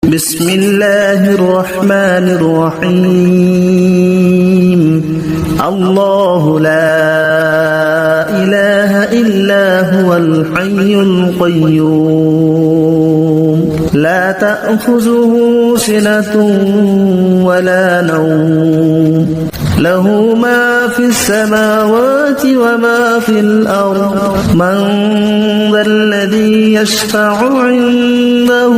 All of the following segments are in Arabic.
بسم الله الرحمن الرحيم الله لا إله إلا هو الحي القيوم لا تأخذه سنة ولا نوم له ما في السماوات وما في الأرض من ذا الذي يشفع عنده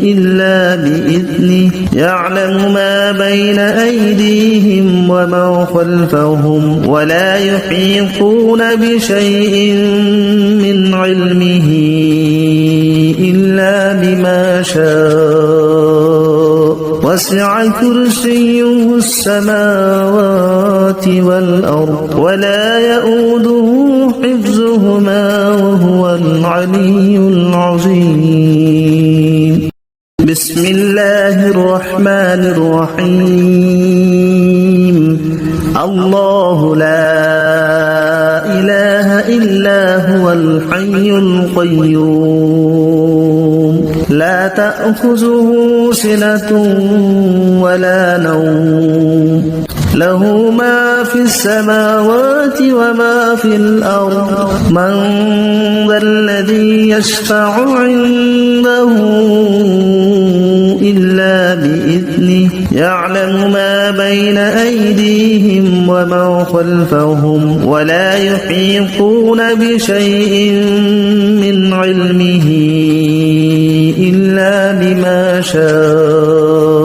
إلا بإذنه يعلم ما بين أيديهم وما خلفهم ولا يحيطون بشيء من علمه إلا بما شاء وسع كرسيه السماوات والأرض ولا يؤوده حفظهما وهو العلي العظيم بسم الله الرحمن الرحيم الله لا إله إلا هو الحي القيوم لا تأخذه سنة ولا نوم له ما في السماوات وما في الأرض من ذا الذي يشفع عنده إلا بإذنه يعلم ما بين أيديهم وما خلفهم ولا يحيطون بشيء من علمه إلا بما شاء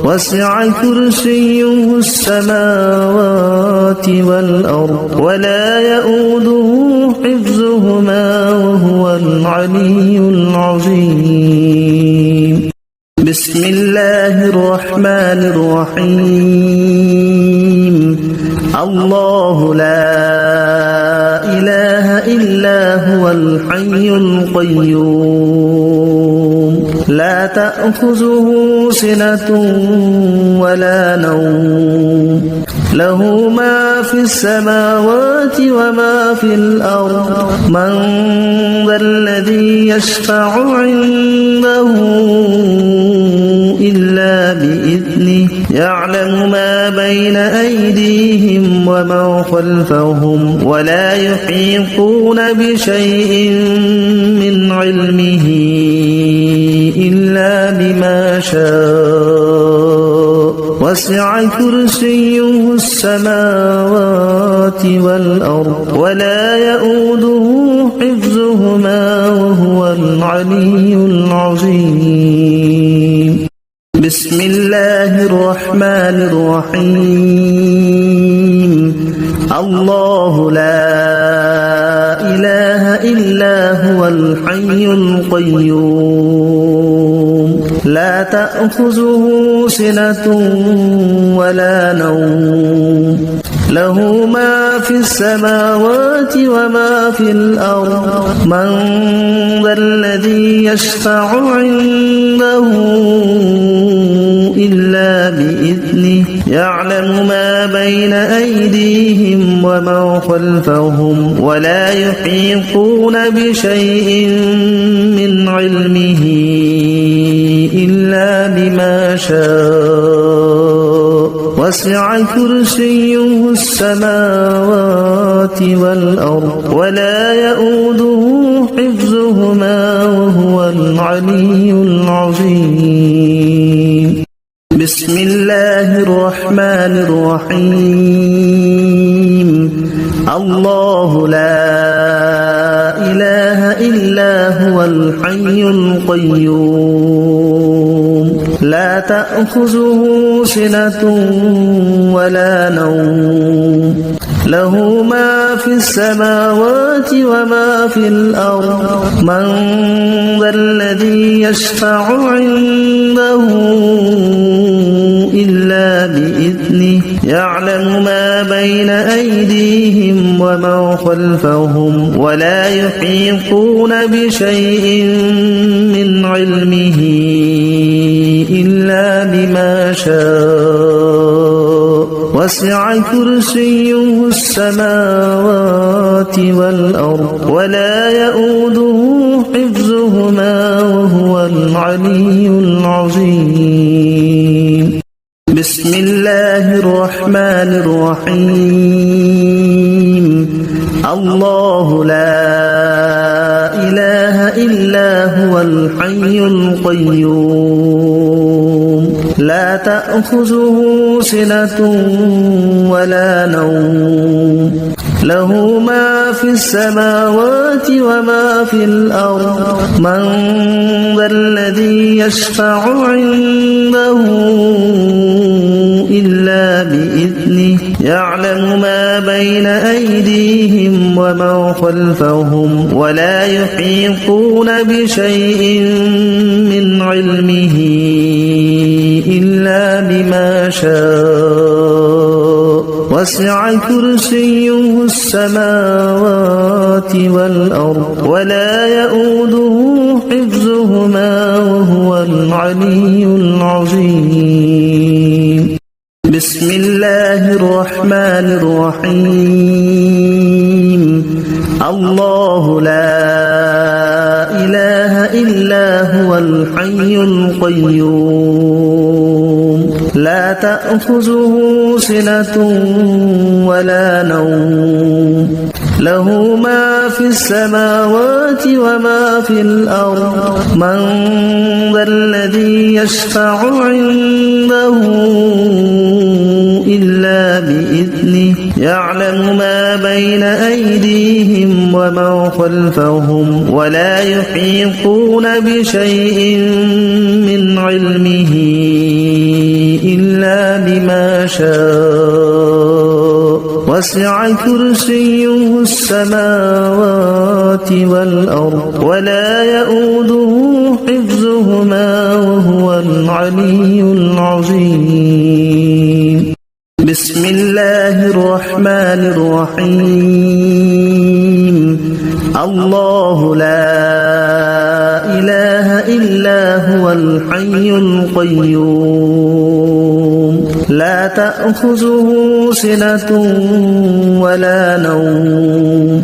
وسع كرسيه السماوات والأرض ولا يؤوده حفظهما وهو العلي العظيم بسم الله الرحمن الرحيم الله لا إله إلا هو الحي القيوم لا تأخذه سنة ولا نوم له ما في السماوات وما في الأرض من ذا الذي يشفع عنده إلا بإذنه يعلم ما بين أيديهم وما خلفهم ولا يحيطون بشيء من علمه إلا بما شاء وسع كرسيه السماوات والأرض ولا يؤوده حفظهما وهو العلي العظيم بسم الله الرحمن الرحيم الله لا إله إلا هو الحي القيوم لا تأخذه سنة ولا نوم له ما في السماوات وما في الأرض من ذا الذي يشفع عنده إلا بإذنه يعلم ما بين أيديهم وما خلفهم ولا يحيطون بشيء من علمه إلا بما شاء وسع كرسيه السماوات والأرض ولا يؤوده حفظهما وهو العلي العظيم بسم الله الرحمن الرحيم الله لا إله إلا هو الحي القيوم لا تأخذه سنة ولا نوم له ما في السماوات وما في الأرض من ذا الذي يشفع عنده إلا بإذنه يعلم ما بين أيديهم وما خلفهم ولا يحيطون بشيء من علمه إلا بما شاء وسع كرسيه السماوات والأرض ولا يؤوده حفظهما وهو وهو العلي العظيم. بسم الله الرحمن الرحيم. الله لا إله إلا هو الحي القيوم لا تأخذه سنة ولا نوم له ما في السماوات وما في الأرض من ذا الذي يشفع عنده إلا بإذنه يعلم ما بين أيديهم وما خلفهم ولا يحيطون بشيء من علمه إلا بما شاء وسع كرسيه السماوات والأرض ولا يؤوده حفظهما وهو العلي العظيم. بسم الله الرحمن الرحيم. الله لا إله إلا هو الحي القيوم لا تأخذه سنة ولا نوم له ما في السماوات وما في الأرض من ذا الذي يشفع عنده إلا بإذنه يعلم ما بين أيديهم وما خلفهم ولا يحيطون بشيء من علمه إلا بما شاء وسع كرسيه السماوات والأرض ولا يؤوده حفظهما وهو العلي العظيم. بسم الله الرحمن الرحيم. الله لا إله إلا هو الحي القيوم لا تأخذه سنة ولا نوم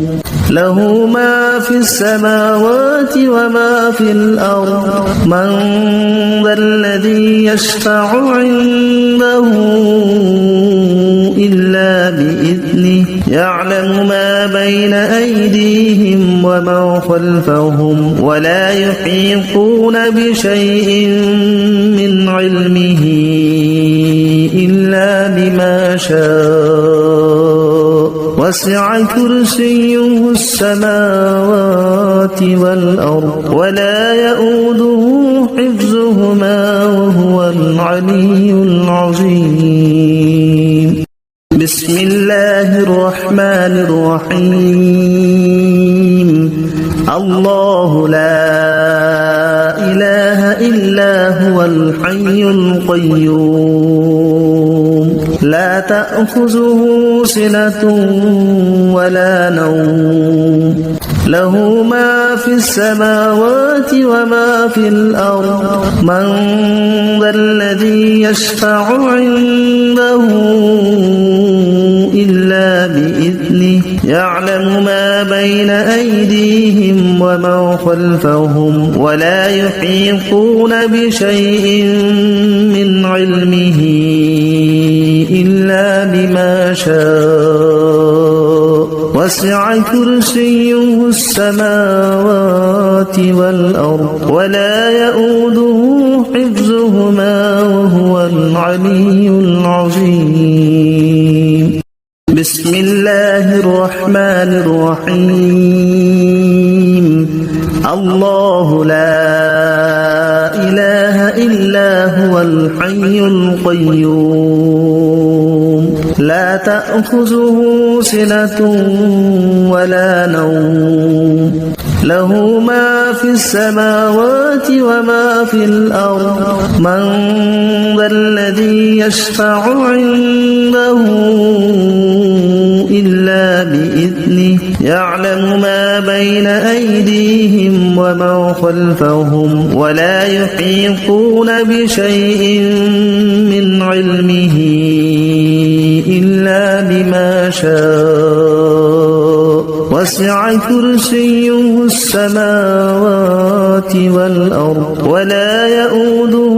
له ما في السماوات وما في الأرض من ذا الذي يشفع عنده إلا بإذنه يعلم ما بين أيديهم وما خلفهم ولا يحيطون بشيء من علمه إلا بما شاء وسع كرسيه السماوات والأرض ولا يؤوده حفظهما وهو العلي العظيم. بسم الله الرحمن الرحيم. الله لا إله إلا هو الحي القيوم لا تأخذه سنة ولا نوم له ما في السماوات وما في الأرض من ذا الذي يشفع عنده إلا بإذنه يعلم ما بين أيديهم وما خلفهم ولا يحيطون بشيء من علمه إلا بما شاء وسع كرسيه السماوات والأرض ولا يؤوده حفظهما وهو العلي العظيم. بسم الله الرحمن الرحيم. الله لا إله إلا هو الحي القيوم لا تأخذه سنة ولا نوم له ما في السماوات وما في الأرض من ذا الذي يشفع عنده إلا بإذنه يعلم ما بين أيديهم وما خلفهم ولا يحيطون بشيء من علمه إلا بما شاء وسع كرسيه السماوات والأرض ولا يؤوده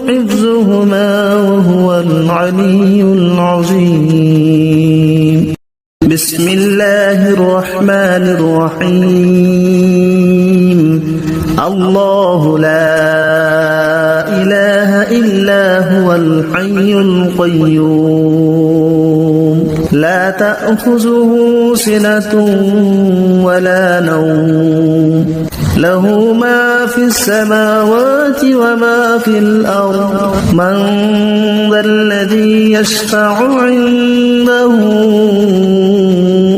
حفظهما وهو العلي العظيم. بسم الله الرحمن الرحيم. الله لا إله إلا هو الحي القيوم لا تأخذه سنة ولا نوم له ما في السماوات وما في الأرض من ذا الذي يشفع عنده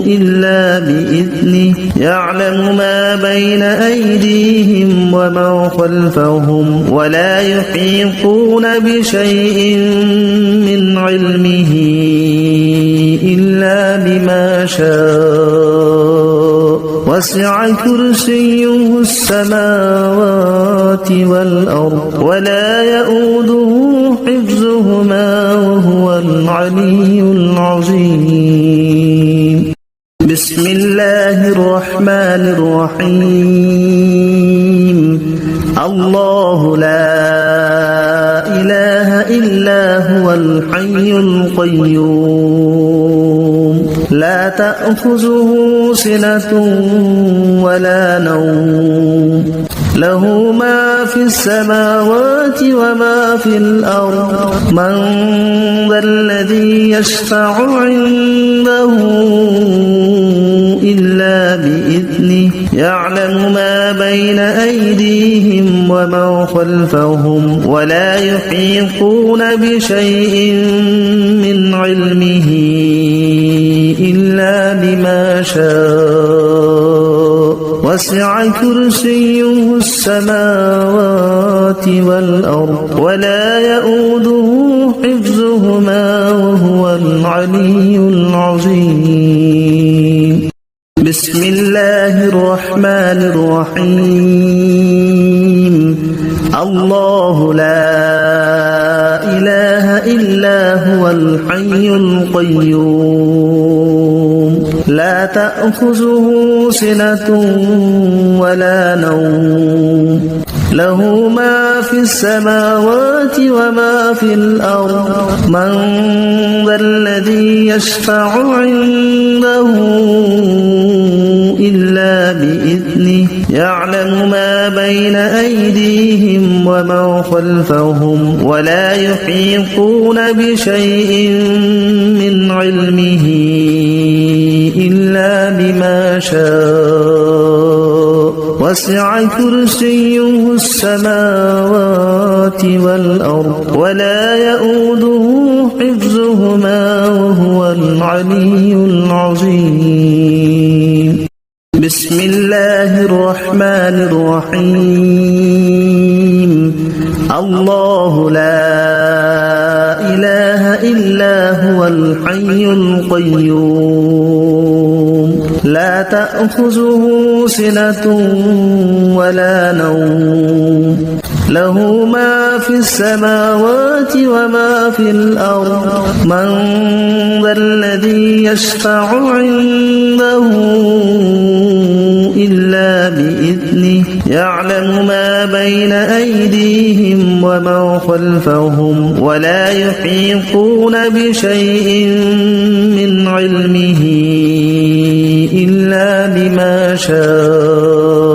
إلا بإذنه يعلم ما بين أيديهم وما خلفهم ولا يحيطون بشيء من علمه إلا بما شاء وسع كرسيه السماوات والأرض ولا يؤوده حفظهما وهو العلي العظيم. بسم الله الرحمن الرحيم. الله لا إله إلا هو الحي القيوم لا تأخذه سنة ولا نوم له ما في السماوات وما في الأرض من ذا الذي يشفع عنده إلا بإذنه يعلم ما بين أيديهم وما خلفهم ولا يحيطون بشيء من علمه إلا بما شاء وسع كرسيه السماوات والأرض ولا يؤوده حفظهما وهو العلي العظيم. بسم الله الرحمن الرحيم. الله لا إله إلا هو الحي القيوم لا تأخذه سنة ولا نوم له ما في السماوات وما في الأرض من ذا الذي يشفع عنده إلا بإذنه يعلم ما بين أيديهم وما خلفهم ولا يحيطون بشيء من علمه إلا بما شاء وسع كرسيه السماوات والأرض ولا يؤوده حفظهما وهو العلي العظيم. بسم الله الرحمن الرحيم. الله لا إله إلا هو الحي القيوم لا تأخذه سنة ولا نوم له ما في السماوات وما في الأرض من ذا الذي يشفع عنده إلا بإذنه يعلم ما بين أيديهم وما خلفهم ولا يحيطون بشيء من علمه إلا بما شاء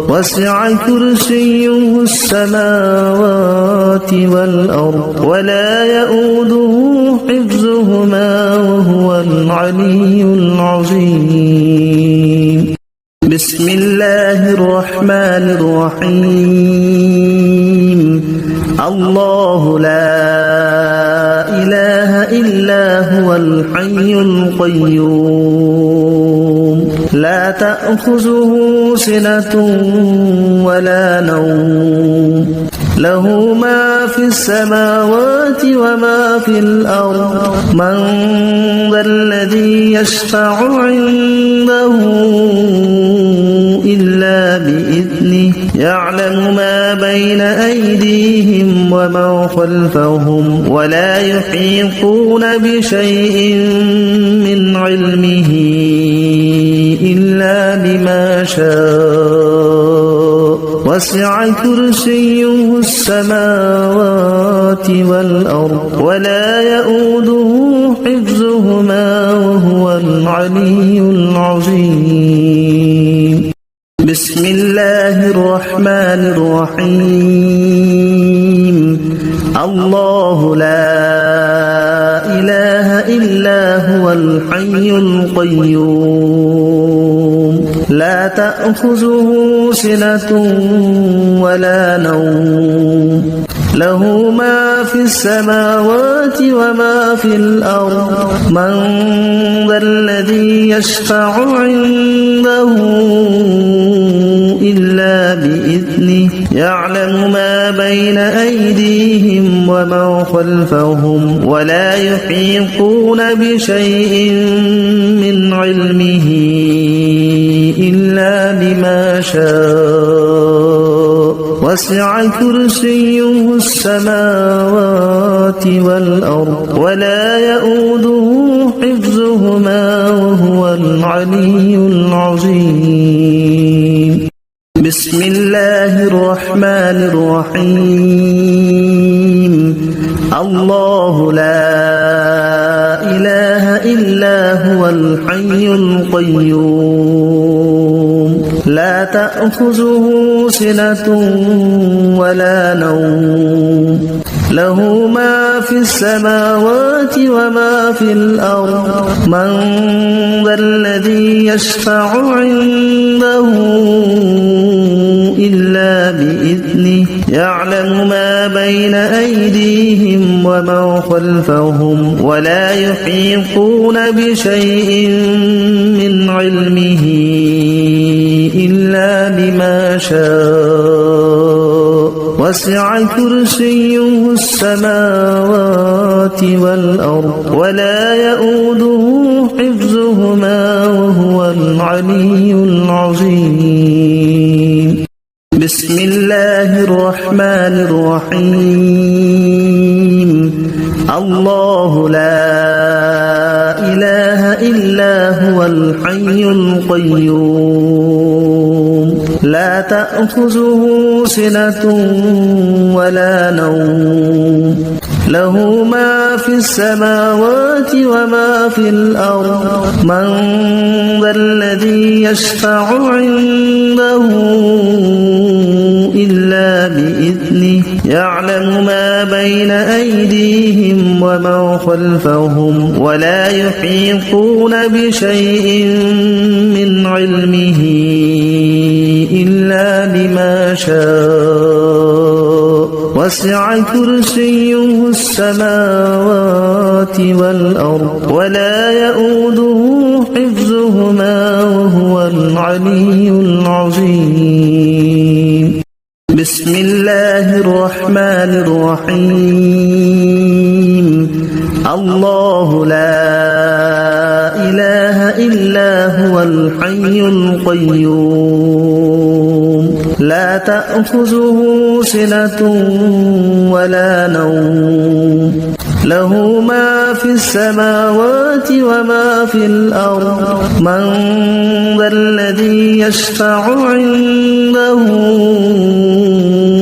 وسع كرسيه السماوات والأرض ولا يؤوده حفظهما وهو العلي العظيم. بسم الله الرحمن الرحيم. الله لا إله إلا هو الحي القيوم لا تأخذه سنة ولا نوم له ما في السماوات وما في الأرض من ذا الذي يشفع عنده إلا بإذنه يعلم ما بين أيديهم وما خلفهم ولا يحيطون بشيء من علمه شاء وسع كرسيه السماوات والأرض ولا يؤوده حفظهما وهو العلي العظيم بسم الله الرحمن الرحيم الله لا إله إلا هو الحي القيوم لا تأخذه سنة ولا نوم له ما في السماوات وما في الأرض من ذا الذي يشفع عنده إلا بإذنه يعلم ما بين أيديهم وما خلفهم ولا يحيطون بشيء من علمه إلا بما شاء وسع كرسيه السماوات والأرض ولا يؤوده حفظهما وهو العلي العظيم بسم الله الرحمن الرحيم الله لا إله إلا هو الحي القيوم لا تأخذه سنة ولا نوم له ما في السماوات وما في الأرض من ذا الذي يشفع عنده إلا بإذنه يعلم ما بين أيديهم وما خلفهم ولا يحيطون بشيء من علمه إلا بما شاء وسع كرسيه السماوات والأرض ولا يؤوده حفظهما وهو العلي العظيم بسم الله الرحمن الرحيم الله لا إله إلا هو الحي القيوم لا تأخذه سنة ولا نوم له ما في السماوات وما في الأرض من ذا الذي يشفع عنده إلا بإذنه يعلم ما بين أيديهم وما خلفهم ولا يحيطون بشيء من علمه إلا بما شاء وسع كرسيه السماوات والأرض ولا يؤوده حفظهما وهو العلي العظيم بسم الله الرحمن الرحيم الله لا إله إلا هو الحي القيوم لا تأخذه سنة ولا نوم له ما في السماوات وما في الأرض من ذا الذي يشفع عنده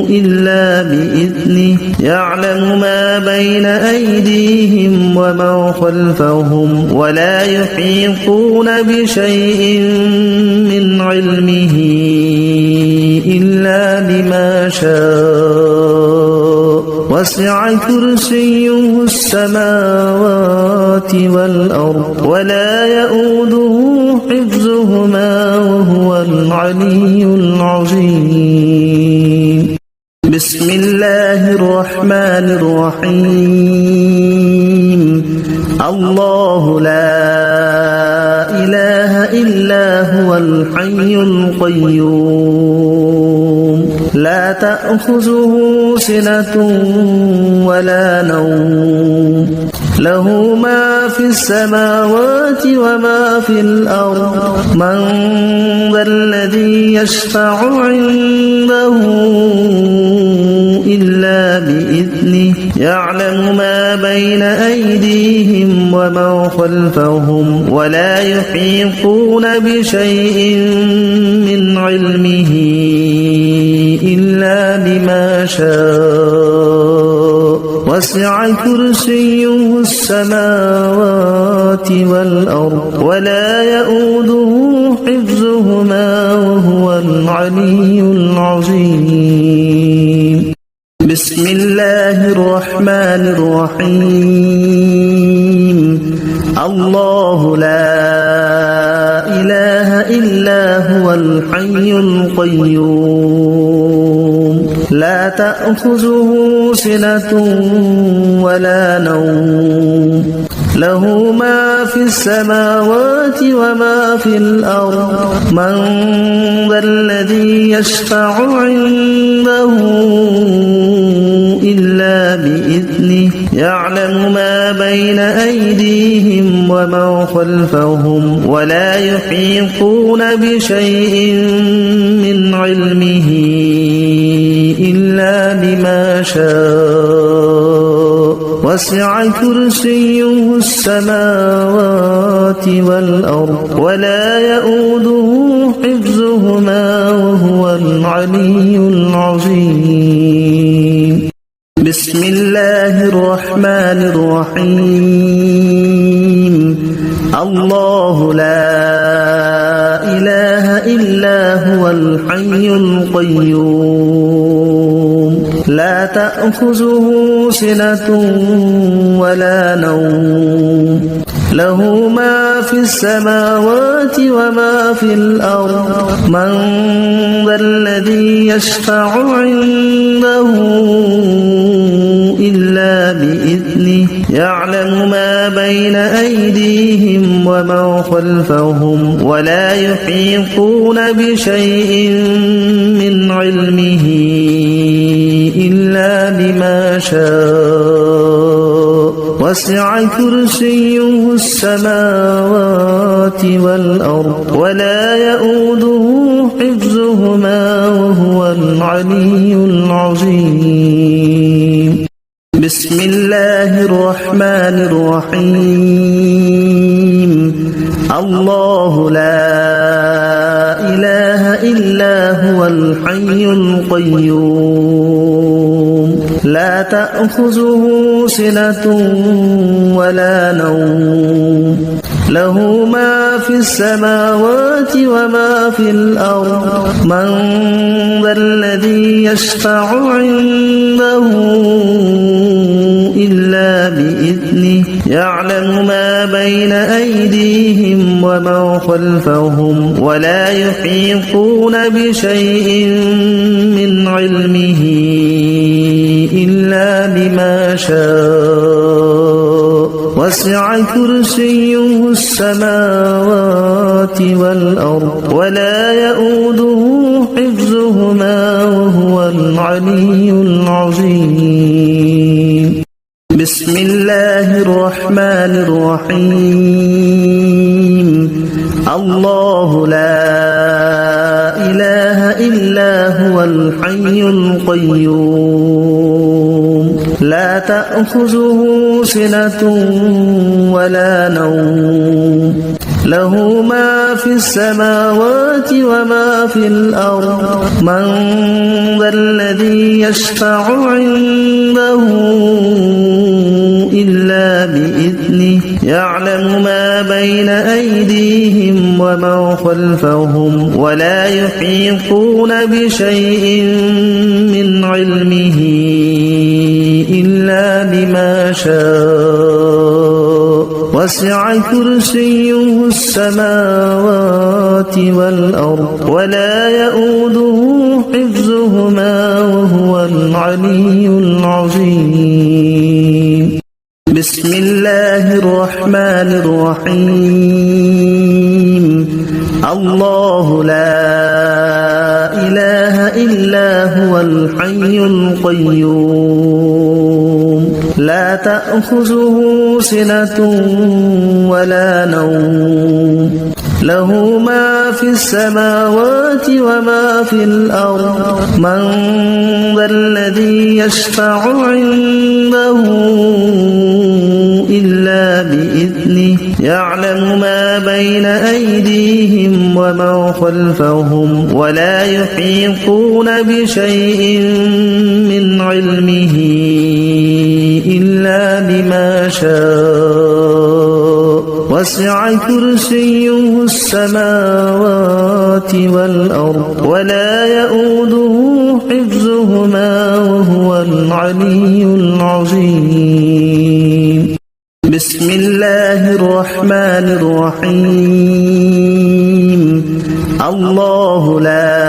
إلا بإذنه يعلم ما بين أيديهم وما خلفهم ولا يحيطون بشيء من علمه إلا بما شاء وسع كرسيه السماوات والأرض ولا يؤوده حفظهما وهو العلي العظيم بسم الله الرحمن الرحيم الله لا إله إلا هو الحي القيوم لا تأخذه سنة ولا نوم له ما في السماوات وما في الأرض من ذا الذي يشفع عنده إلا بإذنه يعلم ما بين أيديهم ومن خلفهم ولا يحيطون بشيء من علمه إلا بما شاء وسع كرسيه السماوات والأرض ولا يؤوده حفظهما وهو العلي العظيم بسم الله الرحمن الرحيم الله لا إله إلا هو الحي القيوم لا تأخذه سنة ولا نوم له ما في السماوات وما في الأرض من ذا الذي يشفع عنده إلا بإذنه يعلم ما بين أيديهم ومن خلفهم ولا يحيطون بشيء من علمه إلا بما شاء وسع كرسيه السماوات والأرض ولا يؤوده حفظهما وهو العلي العظيم بسم الله الرحمن الرحيم الله لا إله إلا هو الحي القيوم لا تأخذه سنة ولا نوم له ما في السماوات وما في الأرض من ذا الذي يشفع عنده إلا بإذنه يعلم ما بين أيديهم ومن خلفهم ولا يحيطون بشيء من علمه إلا بما شاء وسع كرسيه السماوات والأرض ولا يؤوده حفظهما وهو العلي العظيم بسم الله الرحمن الرحيم الله لا إله إلا هو الحي القيوم لا تأخذه سنة ولا نوم له ما في السماوات وما في الأرض من ذا الذي يشفع عنده إلا بإذنه يعلم ما بين أيديهم ومن خلفهم ولا يحيطون بشيء من علمه إلا بما شاء وسع كرسيه السماوات والأرض ولا يؤوده حفظهما وهو العلي العظيم بسم الله الرحمن الرحيم الله لا إله إلا هو الحي القيوم لا تأخذه سنة ولا نوم له ما في السماوات وما في الأرض من ذا الذي يشفع عنده إلا بإذنه يعلم ما بين أيديهم ومن خلفهم ولا يحيطون بشيء من علمه إلا بما شاء وسع كرسيه السماوات والأرض ولا يؤوده حفظهما وهو العلي العظيم بسم الله الرحمن الرحيم الله لا إله إلا هو الحي القيوم لا تأخذه سنة ولا نوم له ما في السماوات وما في الأرض من ذا الذي يشفع عنده إلا بإذنه يعلم ما بين أيديهم وما خلفهم ولا يحيطون بشيء من علمه إلا بما شاء وسع كرسيه السماوات والأرض ولا يؤوده حفظهما وهو العلي العظيم بسم الله الرحمن الرحيم الله لا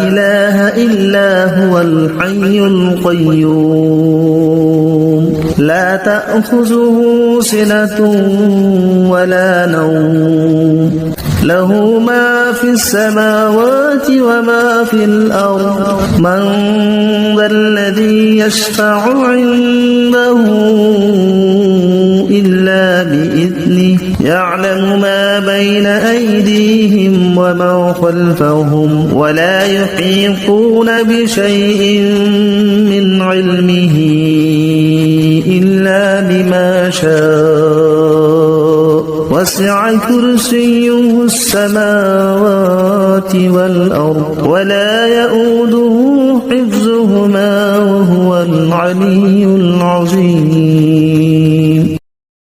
إله إلا هو الحي القيوم لا تأخذه سنة ولا نوم له ما في السماوات وما في الأرض من ذا الذي يشفع عنده إلا بإذنه يعلم ما بين أيديهم وما خلفهم ولا يحيطون بشيء من علمه إلا بما شاء وسع كرسيه السماوات والأرض ولا يؤوده حفظهما وهو العلي العظيم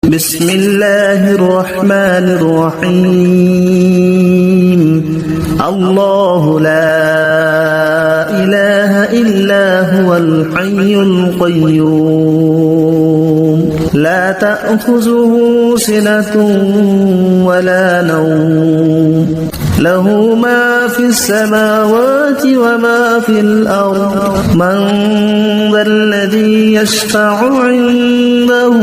بسم الله الرحمن الرحيم الله لا إله إلا هو الحي القيوم لا تأخذه سنة ولا نوم له ما في السماوات وما في الأرض من ذا الذي يشفع عنده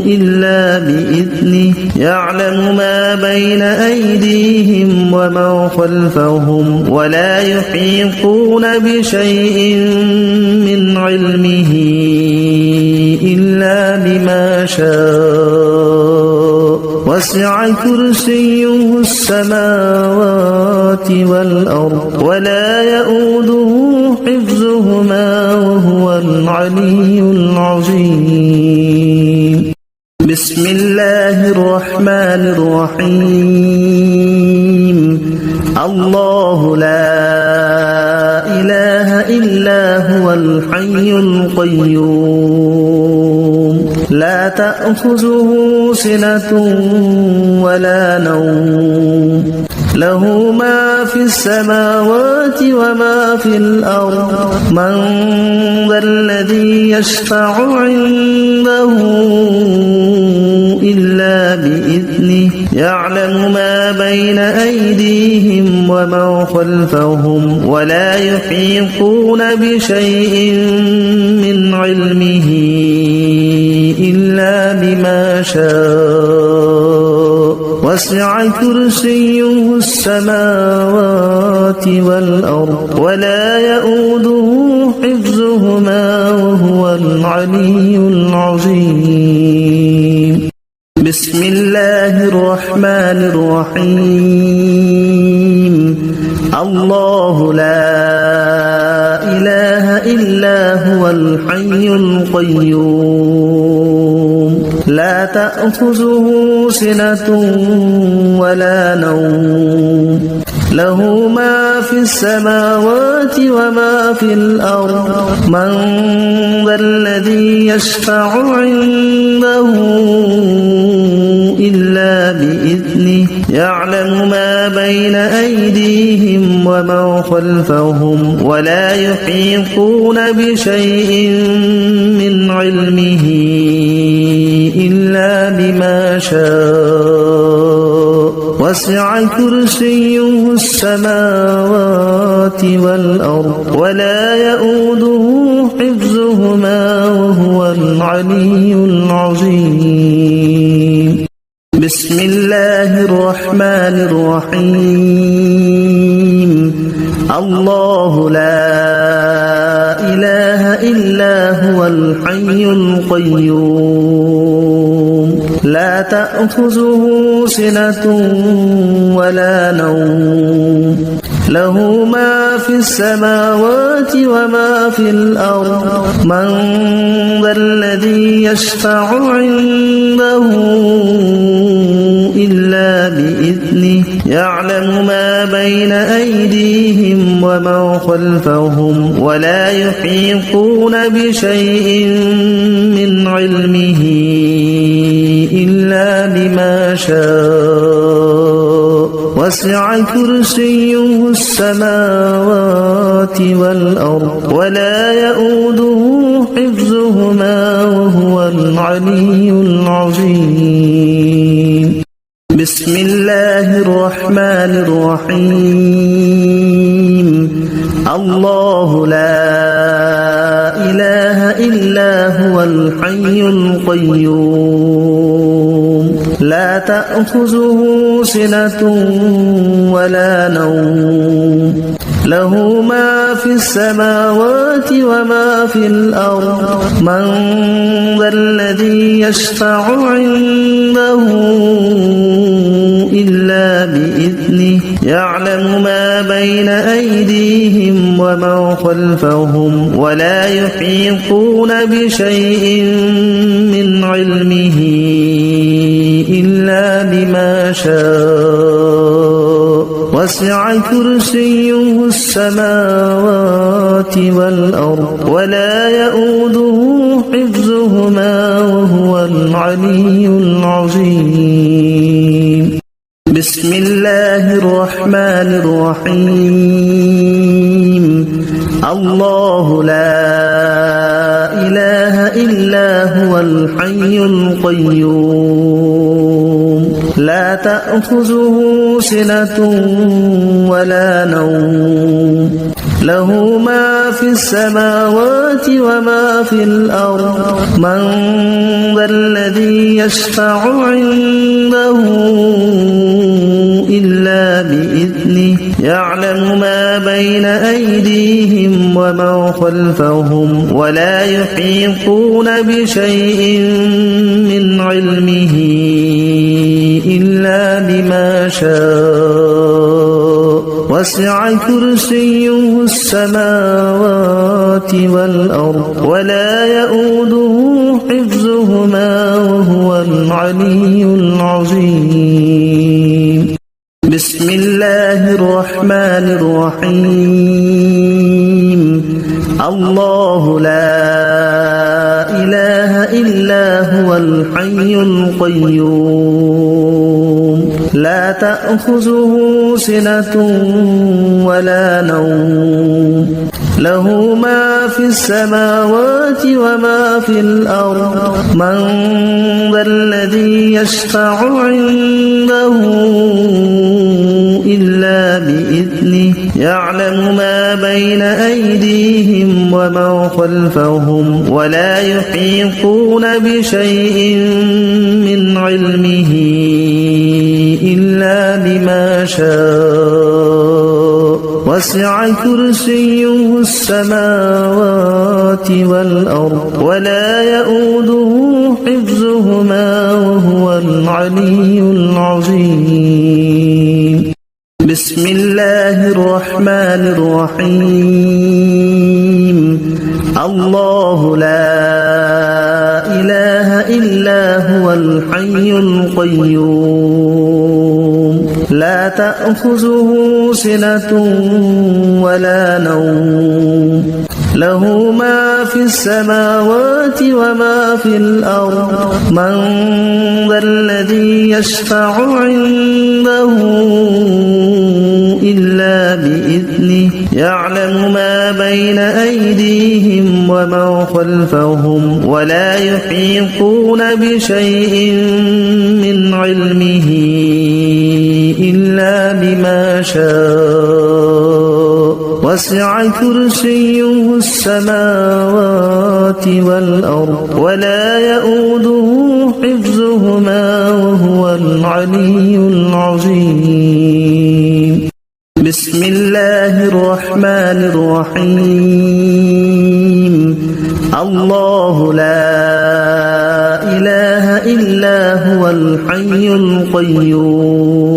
إلا بإذنه يعلم ما بين أيديهم وما خلفهم ولا يحيطون بشيء من علمه إلا بما شاء وسع كرسيه السماوات والأرض ولا يؤوده حفظهما وهو العلي العظيم بسم الله الرحمن الرحيم الله لا إله إلا هو الحي القيوم لا تأخذه سنة ولا نوم له ما في السماوات وما في الأرض من ذا الذي يشفع عنده إلا بإذنه يعلم ما بين أيديهم وما خلفهم ولا يحيطون بشيء من علمه إلا بما شاء وسع كرسيه السماوات والأرض ولا يؤوده حفظهما وهو العلي العظيم بسم الله الرحمن الرحيم الله لا إله إلا هو الحي القيوم لا تأخذه سنة ولا نوم له ما في السماوات وما في الأرض من ذا الذي يشفع عنده إلا بإذنه يعلم ما بين أيديهم وما خلفهم ولا يحيطون بشيء من علمه إلا بما شاء وسع كرسيه السماوات والأرض ولا يؤوده حفظهما وهو العلي العظيم بسم الله الرحمن الرحيم الله لا إله إلا هو الحي القيوم لا تأخذه سنة ولا نوم له ما في السماوات وما في الأرض من ذا الذي يشفع عنده إلا بإذنه يعلم ما بين أيديهم وما خلفهم ولا يحيطون بشيء من علمه إلا بما شاء وسع كرسيه السماوات والأرض ولا يؤوده حفظهما وهو العلي العظيم بسم الله الرحمن الرحيم الله لا إله إلا هو الحي القيوم لا تأخذه سنة ولا نوم له ما في السماوات وما في الأرض من ذا الذي يشفع عنده إلا بإذنه يعلم ما بين أيديهم وما خلفهم ولا يحيطون بشيء من علمه إلا بما شاء وسع كرسيه السماوات والأرض ولا يؤوده حفظهما وهو العلي العظيم بسم الله الرحمن الرحيم الله لا إله إلا هو الحي القيوم لا تأخذه سنة ولا نوم له ما في السماوات وما في الأرض من ذا الذي يشفع عنده إلا بإذنه يعلم ما بين أيديهم وما خلفهم ولا يحيطون بشيء من علمه إلا بما شاء وسع كرسيه السماوات والأرض ولا يؤوده حفظهما وهو العلي العظيم بسم الله الرحمن الرحيم الله لا إله إلا هو الحي القيوم لا تأخذه سنة ولا نوم له ما في السماوات وما في الأرض من ذا الذي يشفع عنده إلا بإذنه يعلم ما بين أيديهم وما خلفهم ولا يحيطون بشيء من علمه إلا بما شاء وسع كرسيه السماوات والأرض ولا يؤوده حفظهما وهو العلي العظيم بسم الله الرحمن الرحيم الله لا إله إلا هو الحي القيوم لا تأخذه سنة ولا نوم له ما في السماوات وما في الأرض من ذا الذي يشفع عنده إلا بإذنه يعلم ما بين أيديهم وما خلفهم ولا يحيطون بشيء من علمه إلا بما شاء وسع كرسيه السماوات والأرض ولا يؤوده حفظهما وهو العلي العظيم بسم الله الرحمن الرحيم الله لا إله إلا هو الحي القيوم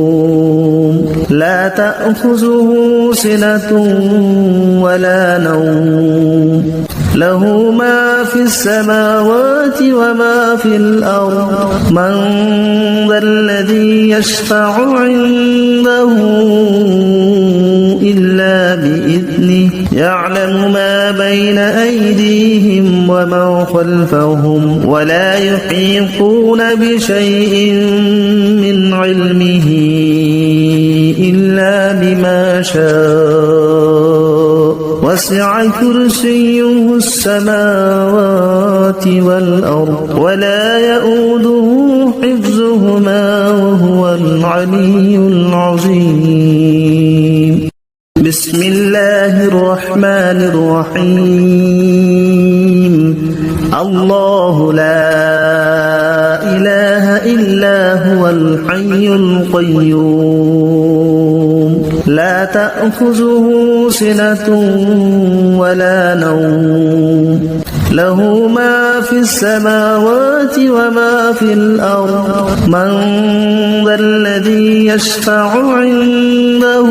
لا تأخذه سنة ولا نوم له ما في السماوات وما في الأرض من ذا الذي يشفع عنده إلا بإذنه يعلم ما بين أيديهم وما خلفهم ولا يحيطون بشيء من علمه إلا بما شاء وسع كرسيه السماوات والأرض ولا يؤوده حفظهما وهو العلي العظيم بسم الله الرحمن الرحيم الله لا إله إلا هو الحي القيوم لا تأخذه سنة ولا نوم له ما في السماوات وما في الأرض من ذا الذي يشفع عنده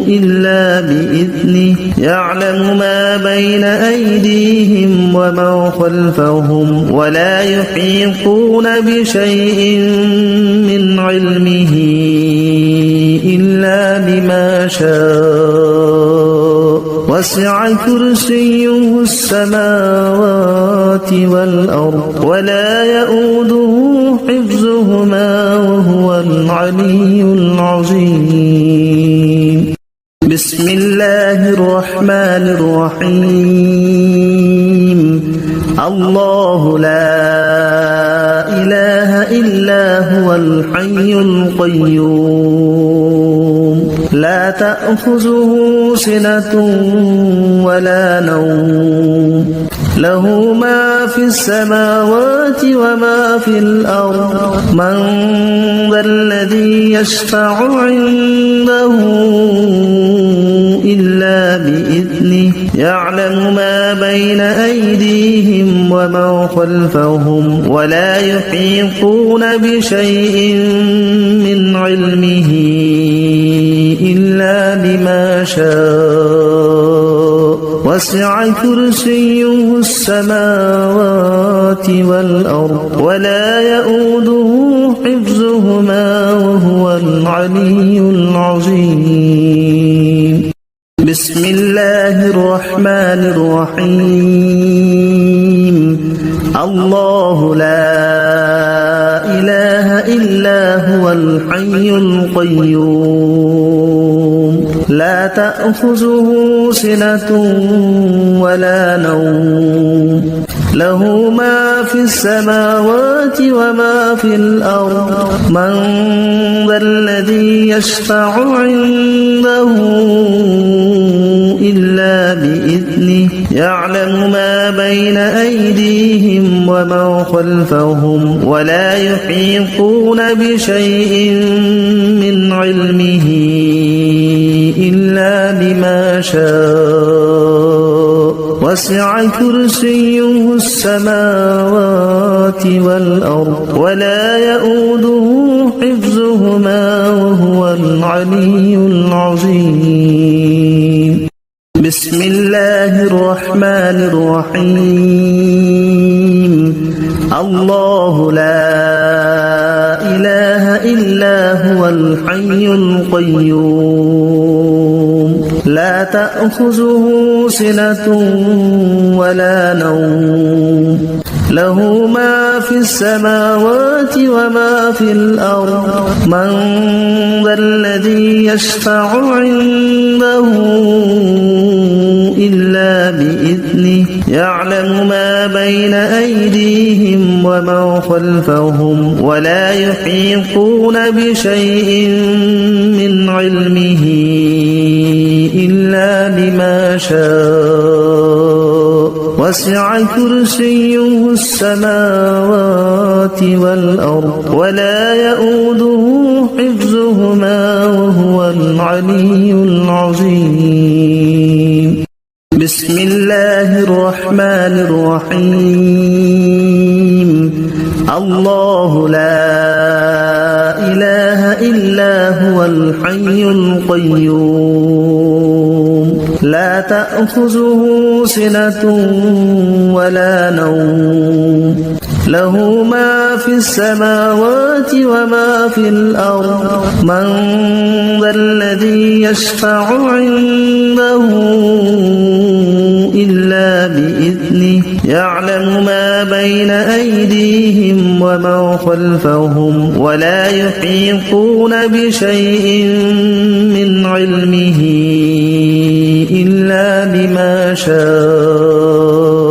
إلا بإذنه يعلم ما بين أيديهم وما خلفهم ولا يحيطون بشيء من علمه إلا بما شاء وسع كرسيه السماوات والأرض ولا يؤوده حفظهما وهو العلي العظيم بسم الله الرحمن الرحيم الله لا إله إلا هو الحي القيوم لا تأخذه سنة ولا نوم له ما في السماوات وما في الأرض من ذا الذي يشفع عنده إلا بإذنه يعلم ما بين أيديهم وما خلفهم ولا يحيطون بشيء من علمه إلا بما شاء وسع كرسيه السماوات والأرض ولا يؤوده حفظهما وهو العلي العظيم بسم الله الرحمن الرحيم الله لا إله إلا هو الحي القيوم لا تأخذه سنة ولا نوم له ما في السماوات وما في الأرض من ذا الذي يشفع عنده إلا بإذنه يعلم ما بين أيديهم وما خلفهم ولا يحيطون بشيء من علمه إلا بما شاء وسع كرسيه السماوات والأرض ولا يؤوده حفظهما وهو العلي العظيم بسم الله الرحمن الرحيم الله لا إله إلا هو الحي القيوم لا تأخذه سنة ولا نوم له ما في السماوات وما في الأرض من ذا الذي يشفع عنده إلا بإذنه يعلم ما بين أيديهم وما خلفهم ولا يحيطون بشيء من علمه إلا بما شاء وسع كرسيه السماوات والأرض ولا يؤوده حفظهما وهو العلي العظيم بسم الله الرحمن الرحيم الله لا إله إلا هو الحي القيوم لا تأخذه سنة ولا نوم له ما في السماوات وما في الأرض من ذا الذي يشفع عنده إلا بإذنه يعلم ما بين أيديهم وما خلفهم ولا يحيطون بشيء من علمه إلا بما شاء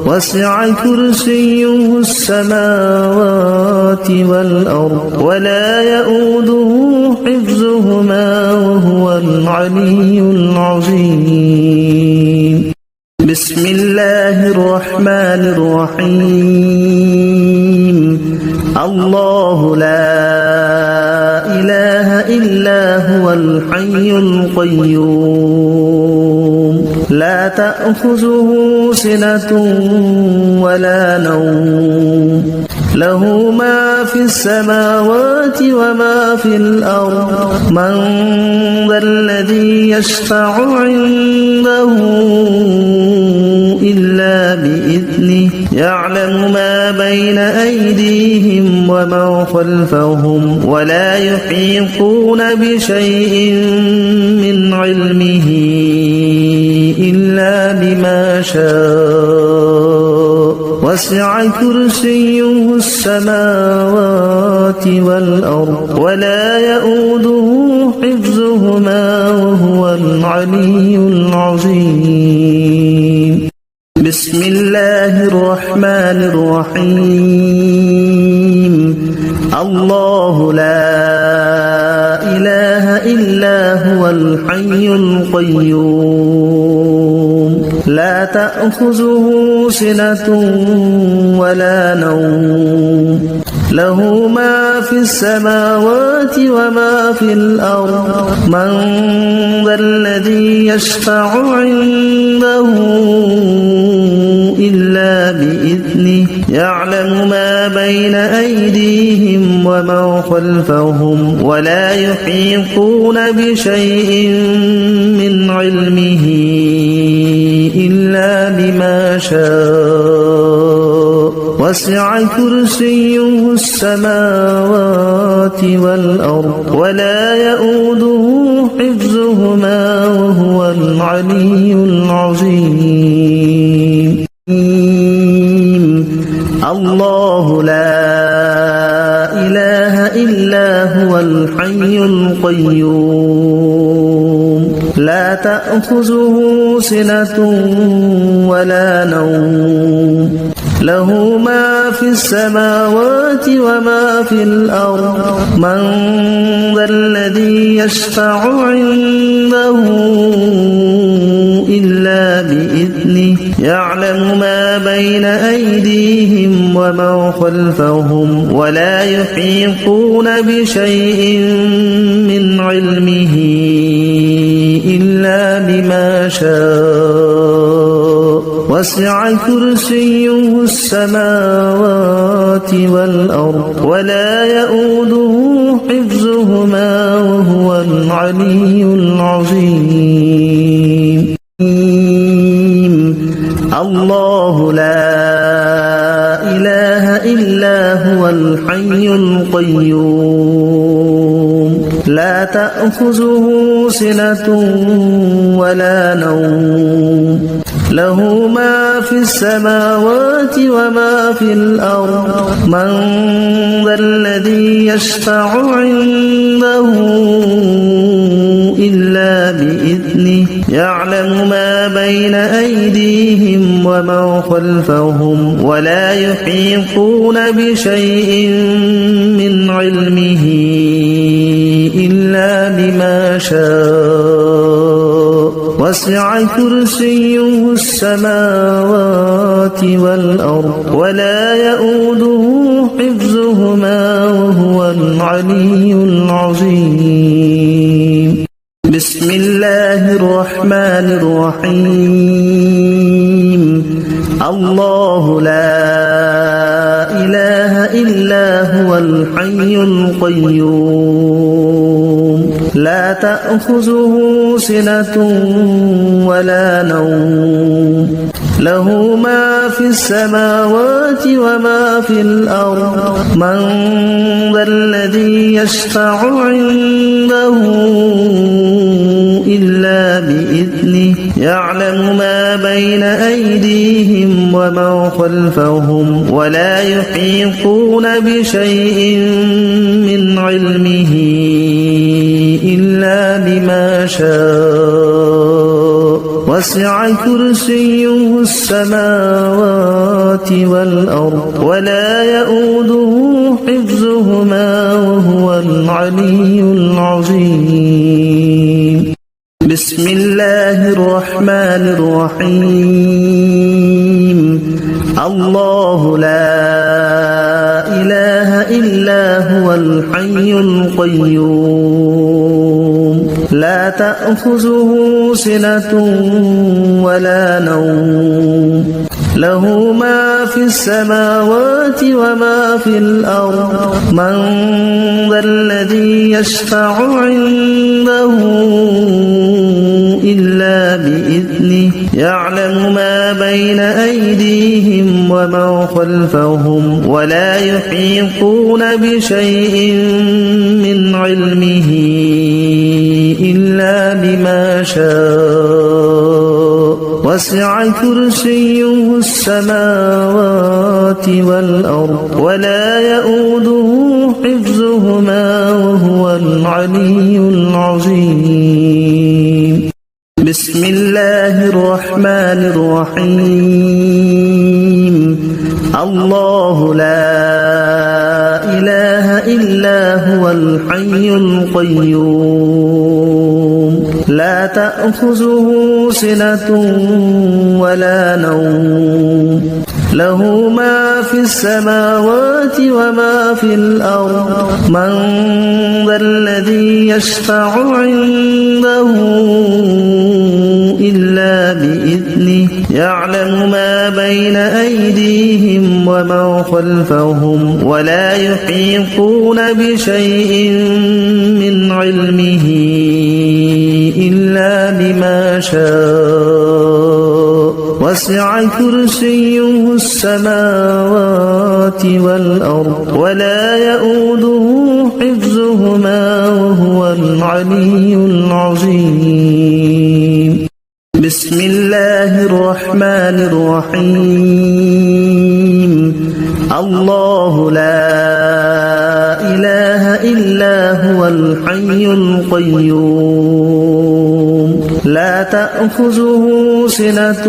وسع كرسيه السماوات والأرض ولا يؤوده حفظهما وهو العلي العظيم بسم الله الرحمن الرحيم الله لا إله إلا هو الحي القيوم لا تأخذه سنة ولا نوم له ما في السماوات وما في الأرض من ذا الذي يشفع عنده إلا بإذنه يعلم ما بين أيديهم وما خلفهم ولا يحيطون بشيء من علمه إلا بما شاء وسع كرسيه السماوات والأرض ولا يؤوده حفظهما وهو العلي العظيم بسم الله الرحمن الرحيم الله لا إله إلا هو الحي القيوم لا تأخذه سنة ولا نوم له ما في السماوات وما في الأرض من ذا الذي يشفع عنده إلا بإذنه يعلم ما بين أيديهم وما خلفهم ولا يحيطون بشيء من علمه إلا بما شاء وسع كرسيه السماوات والأرض ولا يؤوده حفظهما وهو العلي العظيم الله لا إله إلا هو الحي القيوم لا تأخذه سنة ولا نوم له ما في السماوات وما في الأرض من ذا الذي يشفع عنده إلا بإذنه يعلم ما بين أيديهم وما خلفهم ولا يحيطون بشيء من علمه إلا بما شاء وسع كرسيه السماوات والأرض ولا يؤوده حفظهما وهو العلي العظيم الله لا إله إلا هو الحي القيوم لا تأخذه سنة ولا نوم له ما في السماوات وما في الأرض من ذا الذي يشفع عنده إلا بإذنه يعلم ما بين أيديهم وما خلفهم ولا يحيطون بشيء من علمه إلا بما شاء وسع كرسيه السماوات والأرض ولا يؤوده حفظهما وهو العلي العظيم بسم الله الرحمن الرحيم الله لا إله إلا هو الحي القيوم تأخذه سنة ولا نوم له ما في السماوات وما في الأرض من ذا الذي يشفع عنده إلا بإذنه يعلم ما بين أيديهم وما خلفهم ولا يحيطون بشيء من علمه إلا بما شاء وسع كرسيه السماوات والأرض ولا يؤوده حفظهما وهو العلي العظيم بسم الله الرحمن الرحيم الله لا إله إلا هو الحي القيوم لا تأخذه سنة ولا نوم له ما في السماوات وما في الأرض من ذا الذي يشفع عنده إلا بإذنه يعلم ما بين أيديهم وما خلفهم ولا يحيطون بشيء من علمه إلا بما شاء وسع كرسيه السماوات والأرض ولا يؤوده حفظهما وهو العلي العظيم بسم الله الرحمن الرحيم الله لا إله إلا هو الحي القيوم لا تأخذه سنة ولا نوم له ما في السماوات وما في الأرض من ذا الذي يشفع عنده إلا بإذنه يعلم ما بين أيديهم وما خلفهم ولا يحيطون بشيء من علمه إلا بما شاء وسع كرسيه السماوات والأرض ولا يؤوده حفظهما وهو العلي العظيم بسم الله الرحمن الرحيم الله لا إله إلا هو الحي القيوم لا تأخذه سنة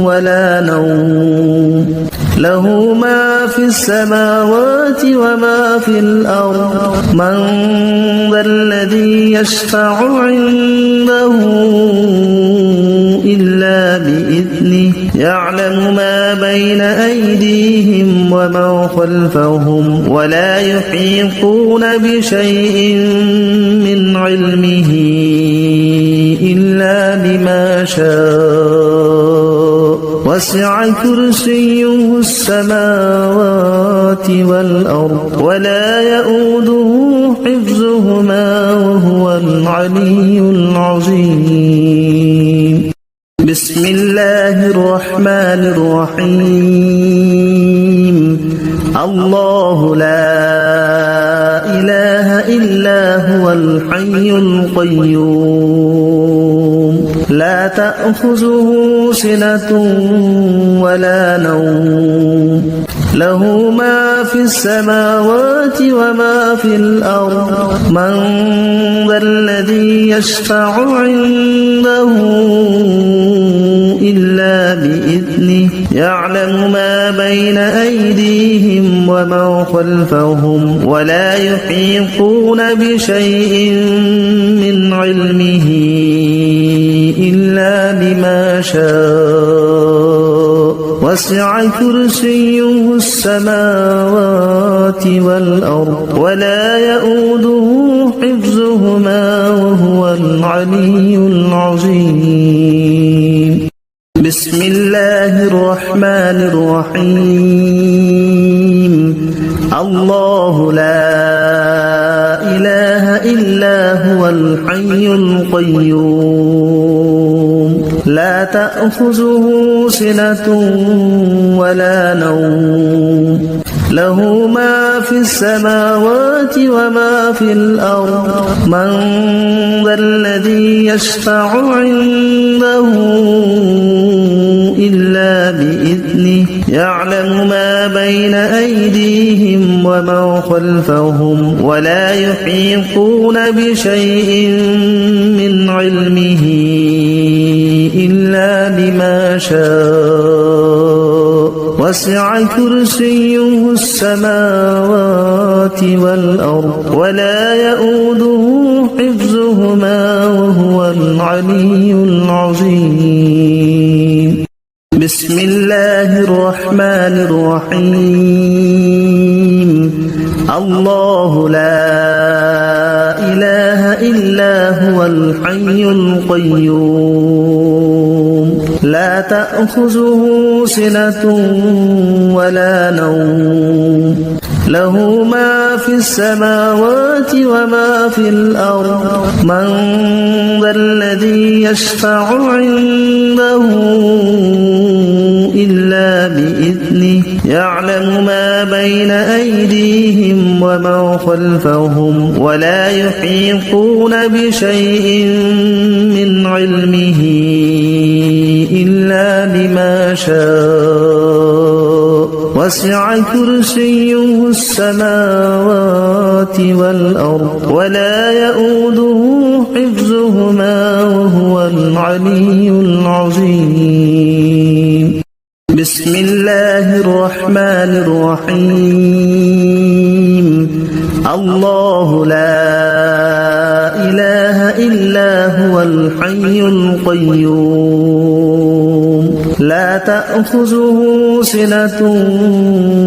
ولا نوم له ما في السماوات وما في الأرض من ذا الذي يشفع عنده إلا بإذنه يعلم ما بين أيديهم وما خلفهم ولا يحيطون بشيء من علمه إلا بما شاء وسع كرسيه السماوات والأرض ولا يؤوده حفظهما وهو العلي العظيم بسم الله الرحمن الرحيم الله لا إله إلا هو الحي القيوم لا تأخذه سنة ولا نوم له ما في السماوات وما في الأرض من ذا الذي يشفع عنده إلا بإذنه يعلم ما بين أيديهم وما خلفهم ولا يحيطون بشيء من علمه إلا بما شاء وسع كرسيه السماوات والأرض ولا يؤوده حفظهما وهو العلي العظيم بسم الله الرحمن الرحيم الله لا إله إلا هو الحي القيوم لا تأخذه سنة ولا نوم له ما في السماوات وما في الأرض من ذا الذي يشفع عنده إلا بإذنه يعلم ما بين أيديهم وما خلفهم ولا يحيطون بشيء من علمه إلا بما شاء وسع كرسيه السماوات والأرض ولا يؤوده حفظهما وهو العلي العظيم بسم الله الرحمن الرحيم الله لا إله إلا هو الحي القيوم لا تأخذه سنة ولا نوم له ما في السماوات وما في الأرض من ذا الذي يشفع عنده إلا بإذنه يعلم ما بين أيديهم وما خلفهم ولا يحيطون بشيء من علمه إلا بما شاء وسع كرسيه السماوات والأرض ولا يؤوده حفظهما وهو العلي العظيم بسم الله الرحمن الرحيم الله لا إله إلا هو الحي القيوم لا تأخذه سنة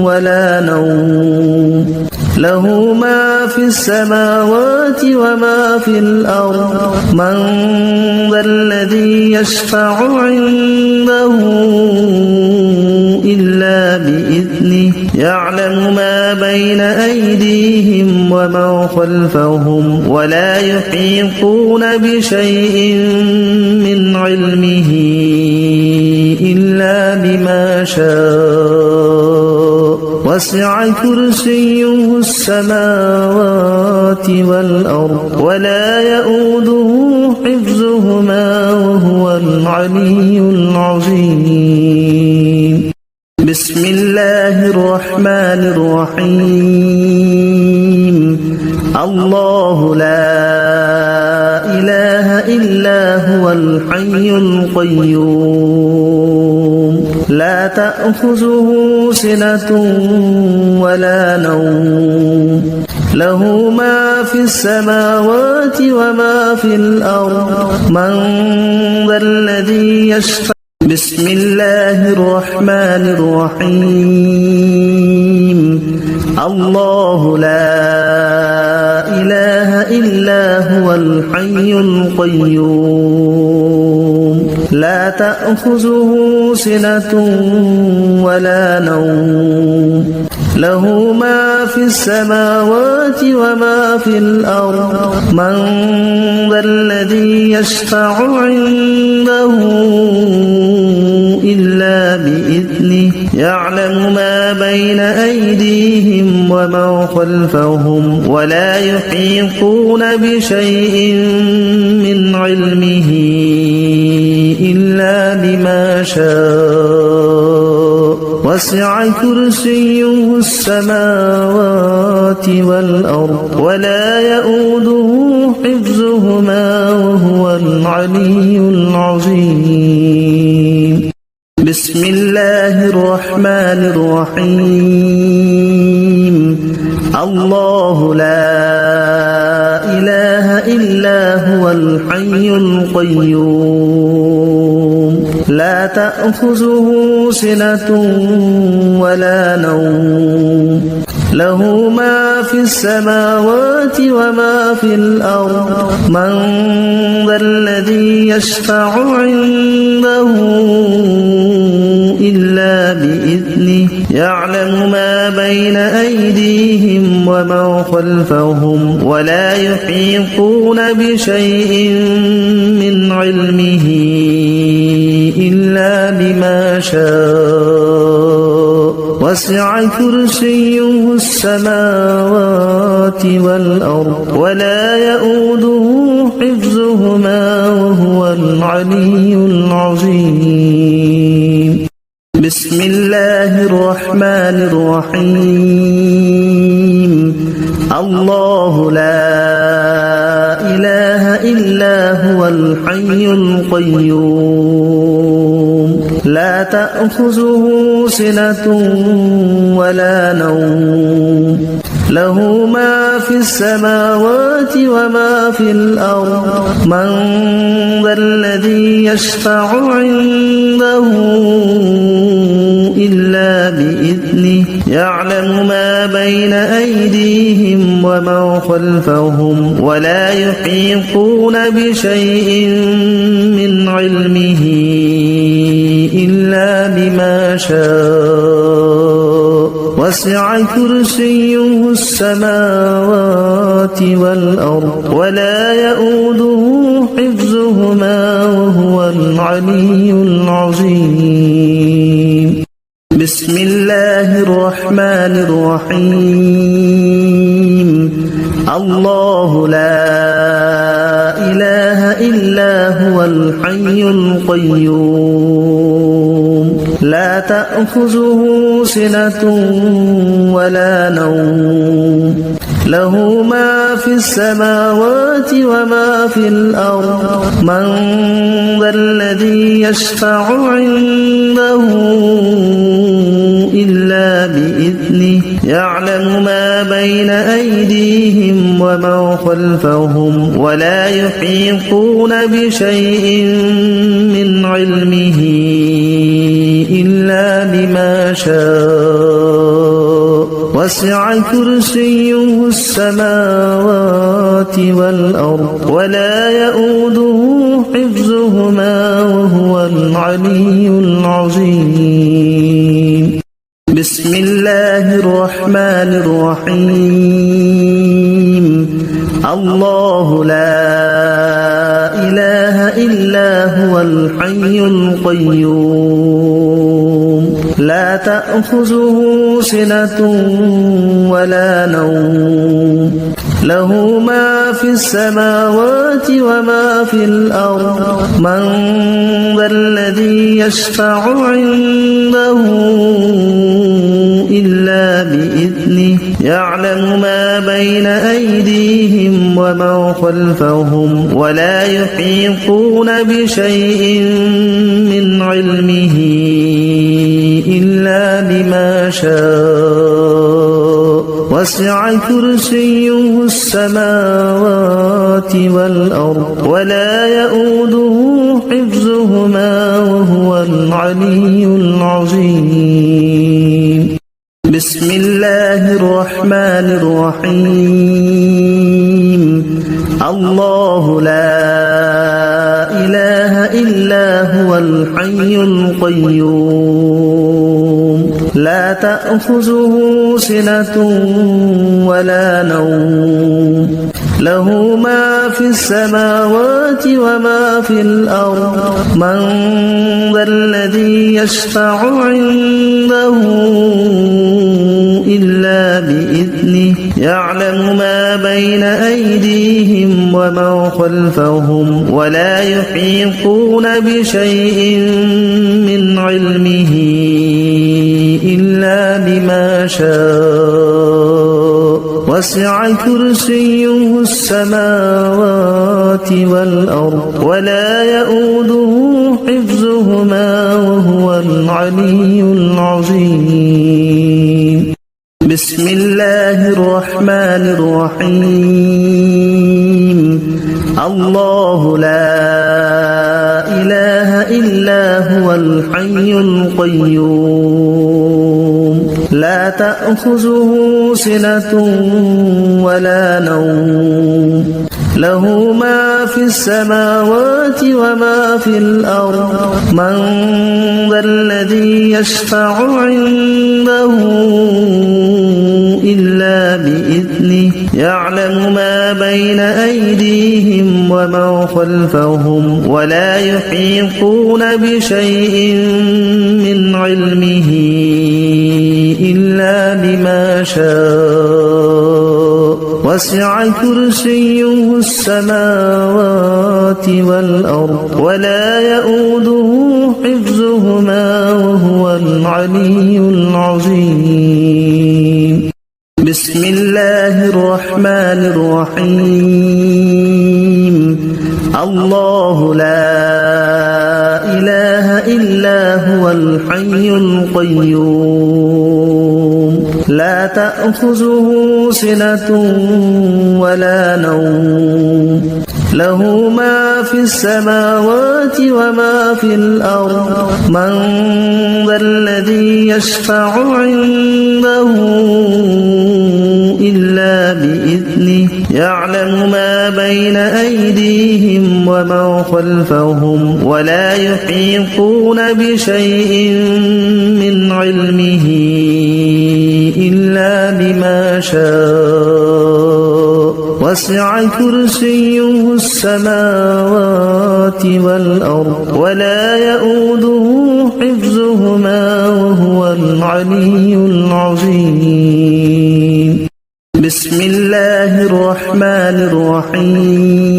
ولا نوم له ما في السماوات وما في الأرض من ذا الذي يشفع عنده إلا بإذنه يعلم ما بين أيديهم وما خلفهم ولا يحيطون بشيء من علمه إلا بما شاء وسع كرسيه السماوات والأرض ولا يؤوده حفظهما وهو العلي العظيم بسم الله الرحمن الرحيم الله لا إله إلا هو الحي القيوم لا تأخذه سنة ولا نوم له ما في السماوات وما في الأرض من ذا الذي يشفع بسم الله الرحمن الرحيم الله لا إله إلا هو الحي القيوم لا تأخذه سنة ولا نوم له ما في السماوات وما في الأرض من ذا الذي يشفع عنده إلا بإذنه يعلم ما بين أيديهم وما خلفهم ولا يحيطون بشيء من علمه إلا بما شاء وسع كرسيه السماوات والأرض ولا يؤوده حفظهما وهو العلي العظيم بسم الله الرحمن الرحيم الله لا إله إلا هو الحي القيوم لا تأخذه سنة ولا نوم له ما في السماوات وما في الأرض من ذا الذي يشفع عنده إلا بإذنه يعلم ما بين أيديهم وما ومن خلفهم ولا يحيطون بشيء من علمه إلا بما شاء وسع كرسيه السماوات والأرض ولا يؤوده حفظهما وهو العلي العظيم. بسم الله الرحمن الرحيم. الله لا إله إلا هو الحي القيوم لا تأخذه سنة ولا نوم له ما في السماوات وما في الأرض من ذا الذي يشفع عنده إلا بإذنه يعلم ما بين أيديهم وما خلفهم ولا يحيطون بشيء من علمه إلا بما شاء وسع كرسيه السماوات والأرض ولا يؤوده حفظهما وهو العلي العظيم. بسم الله الرحمن الرحيم. الله لا إله إلا هو الحي القيوم لا تأخذه سنة ولا نوم له ما في السماوات وما في الأرض من ذا الذي يشفع عنده إلا بإذنه يعلم ما بين أيديهم وما خلفهم ولا يحيطون بشيء من علمه إلا بما شاء وسع كرسيه السماوات والأرض ولا يؤوده حفظهما وهو العلي العظيم. بسم الله الرحمن الرحيم. الله لا إله إلا هو الحي القيوم لا تأخذه سنة ولا نوم له ما في السماوات وما في الأرض من ذا الذي يشفع عنده إلا بإذنه يعلم ما بين أيديهم وما خلفهم ولا يحيطون بشيء من علمه إلا بما شاء وسع كرسيه السماوات والأرض ولا يؤوده حفظهما وهو العلي العظيم. بسم الله الرحمن الرحيم. الله لا إله إلا هو الحي القيوم لا تأخذه سنة ولا نوم له ما في السماوات وما في الأرض من ذا الذي يشفع عنده إلا بإذنه يعلم ما بين أيديهم وما خلفهم ولا يحيطون بشيء من علمه إلا بما شاء وسع كرسيه السماوات والأرض ولا يؤوده حفظهما وهو العلي العظيم. بسم الله الرحمن الرحيم. الله لا إله إلا هو الحي القيوم لا تأخذه سنة ولا نوم له ما في السماوات وما في الأرض من ذا الذي يشفع عنده إلا بإذنه يعلم ما بين أيديهم وما خلفهم ولا يحيطون بشيء من علمه إلا بما شاء وسع كرسيه السماوات والأرض ولا يؤوده حفظهما وهو العلي العظيم. بسم الله الرحمن الرحيم. الله لا إله إلا هو الحي القيوم لا تأخذه سنة ولا نوم له ما في السماوات وما في الأرض من ذا الذي يشفع عنده إلا بإذنه يعلم ما بين أيديهم وما خلفهم ولا يحيطون بشيء من علمه إلا بما شاء وسع كرسيه السماوات والأرض ولا يؤوده حفظهما وهو العلي العظيم. بسم الله الرحمن الرحيم.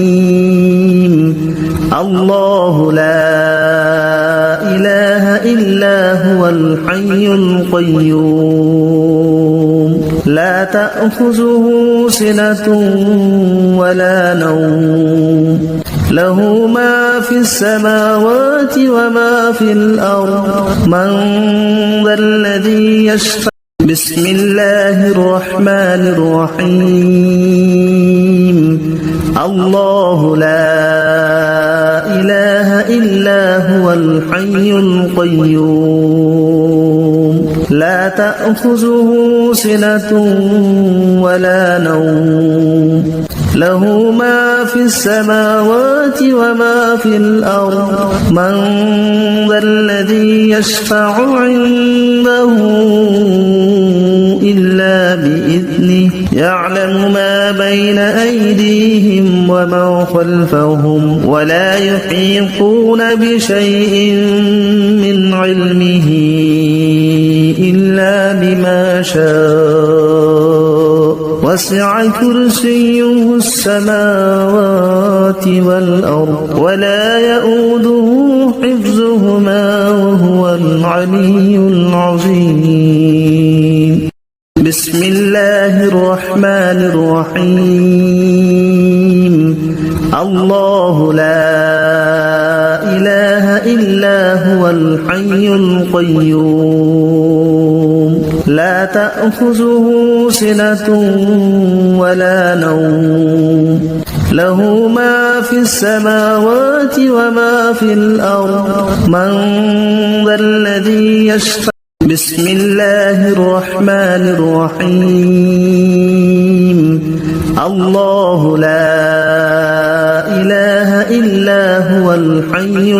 الله لا إله إلا هو الحي القيوم لا تأخذه سنة ولا نوم له ما في السماوات وما في الأرض من ذا الذي يشفع. بسم الله الرحمن الرحيم. الله لا إله إلا هو الحي القيوم لا تأخذه سنة ولا نوم له ما في السماوات وما في الأرض من ذا الذي يشفع عنده إلا بإذنه يعلم ما بين أيديهم وما خلفهم ولا يحيطون بشيء من علمه إلا بما شاء وسع كرسيه السماوات والأرض ولا يؤوده حفظهما وهو العلي العظيم. بسم الله الرحمن الرحيم. الله لا إله إلا هو الحي القيوم لا تأخذه سنة ولا نوم له ما في السماوات وما في الأرض من ذا الذي يشفع. بسم الله الرحمن الرحيم. الله لا إله إلا هو الحي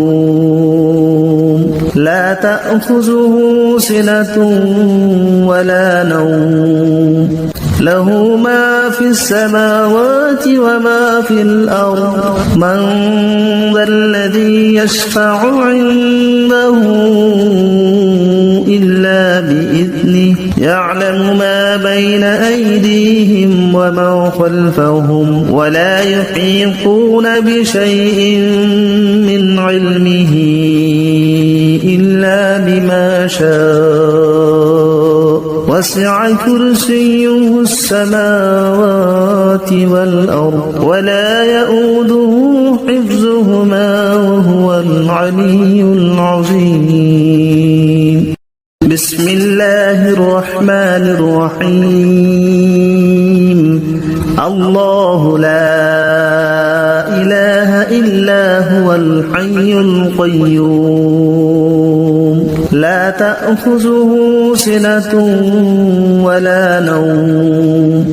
القيوم لا تأخذه سنة ولا نوم له ما في السماوات وما في الأرض من ذا الذي يشفع عنده إلا بإذنه يعلم ما بين أيديهم وما خلفهم ولا يحيطون بشيء من علمه إلا بما شاء وسع كرسيه السماوات والأرض ولا يؤوده حفظهما وهو العلي العظيم. بسم الله الرحمن الرحيم. الله لا إله إلا هو الحي القيوم لا تأخذه سنة ولا نوم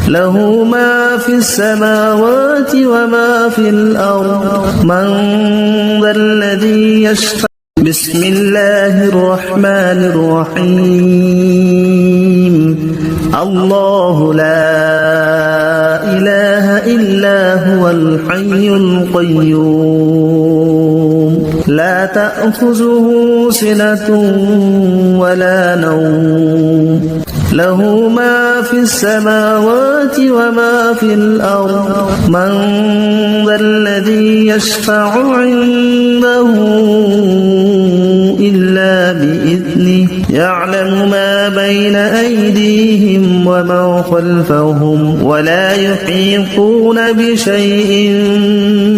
له ما في السماوات وما في الأرض من ذا الذي يشفع. بسم الله الرحمن الرحيم. الله لا إله إلا هو الحي القيوم لا تأخذه سنة ولا نوم له ما في السماوات وما في الأرض من ذا الذي يشفع عنده إلا بإذنه يعلم ما بين أيديهم وما خلفهم ولا يحيطون بشيء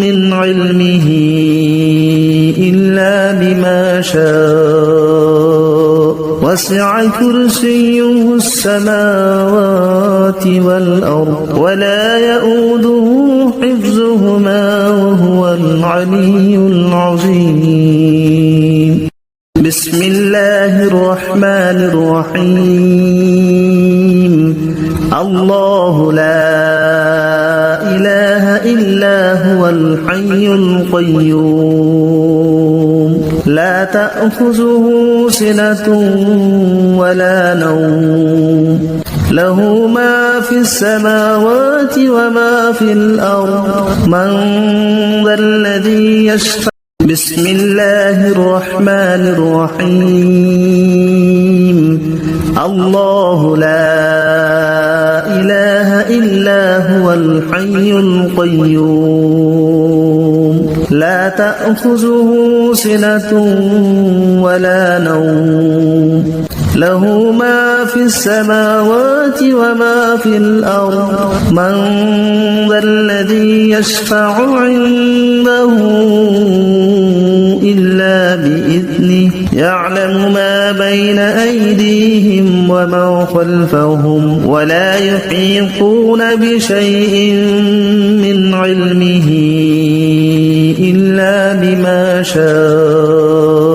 من علمه إلا بما شاء وسع كرسيه السماوات والأرض ولا يؤوده حفظهما وهو العلي العظيم بسم الله الرحمن الرحيم الله لا إله إلا هو الحي القيوم لا تأخذه سنة ولا نوم له ما في السماوات وما في الأرض من ذا الذي يشفع بسم الله الرحمن الرحيم الله لا إله إلا هو الحي القيوم لا تأخذه سنة ولا نوم له ما في السماوات وما في الأرض من ذا الذي يشفع عنده إلا بإذنه يعلم ما بين أيديهم وما خلفهم ولا يحيطون بشيء من علمه إلا بما شاء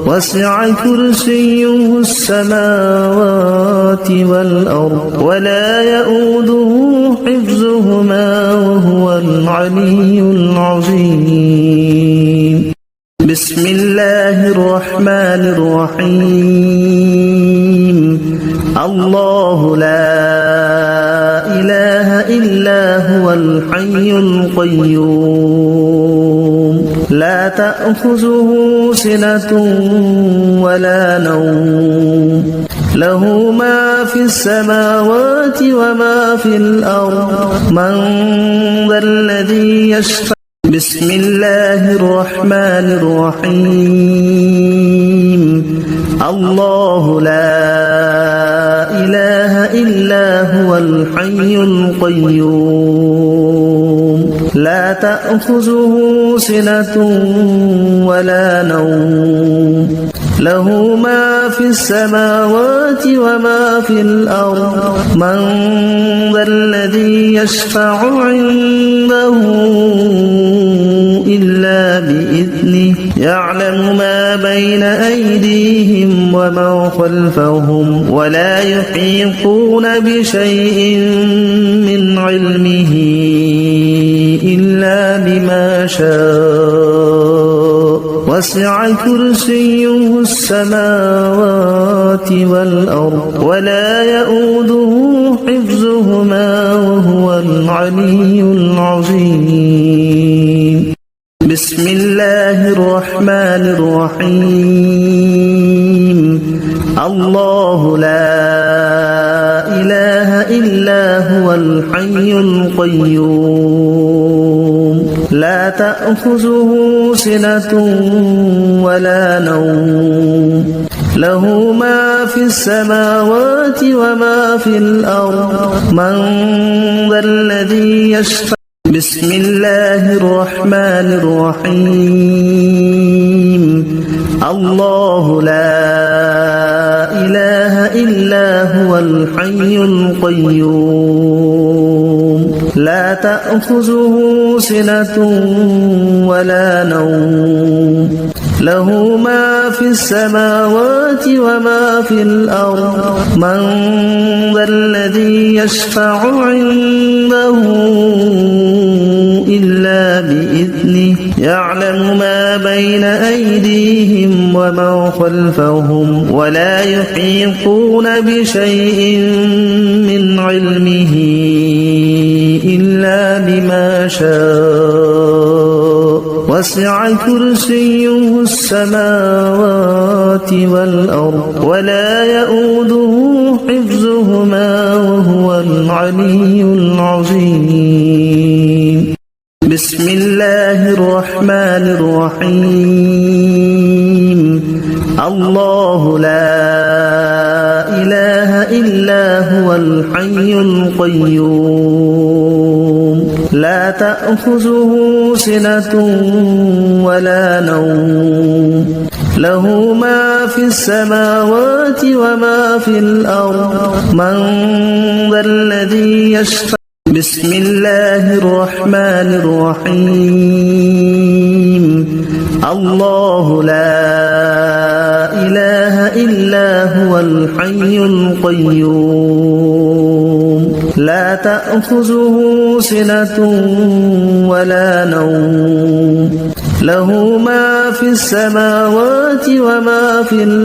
وسع كرسيه السماوات والأرض ولا يؤوده حفظهما وهو العلي العظيم بسم الله الرحمن الرحيم الله لا إله إلا هو الحي القيوم لا تأخذه سنة ولا نوم له ما في السماوات وما في الأرض من ذا الذي يشفع بسم الله الرحمن الرحيم الله لا إله إلا هو الحي القيوم لا تأخذه سنة ولا نوم له ما في السماوات وما في الأرض من ذا الذي يشفع عنده إلا بإذنه يعلم ما بين أيديهم وما خلفهم ولا يحيطون بشيء من علمه إلا بما شاء وسع كرسيه السماوات والأرض ولا يؤوده حفظهما وهو العلي العظيم بسم الله الرحمن الرحيم الله لا إله إلا هو الحي القيوم لا تأخذه سنة ولا نوم له ما في السماوات وما في الأرض من ذا الذي يشفع بسم الله الرحمن الرحيم الله لا إله إلا هو الحي القيوم لا تأخذه سنة ولا نوم له ما في السماوات وما في الأرض من ذا الذي يشفع عنده إلا بإذنه يعلم ما بين أيديهم وما خلفهم ولا يحيطون بشيء من علمه إلا بما شاء وسع كرسيه السماوات والأرض ولا يؤوده حفظهما وهو العلي العظيم بسم الله الرحمن الرحيم الله لا إله إلا هو الحي القيوم لا تأخذه سنة ولا نوم له ما في السماوات وما في الأرض من ذا الذي يشفع بسم الله الرحمن الرحيم الله لا إله إلا هو الحي القيوم لا تأخذه سنة ولا نوم له ما في السماوات وما في الأرض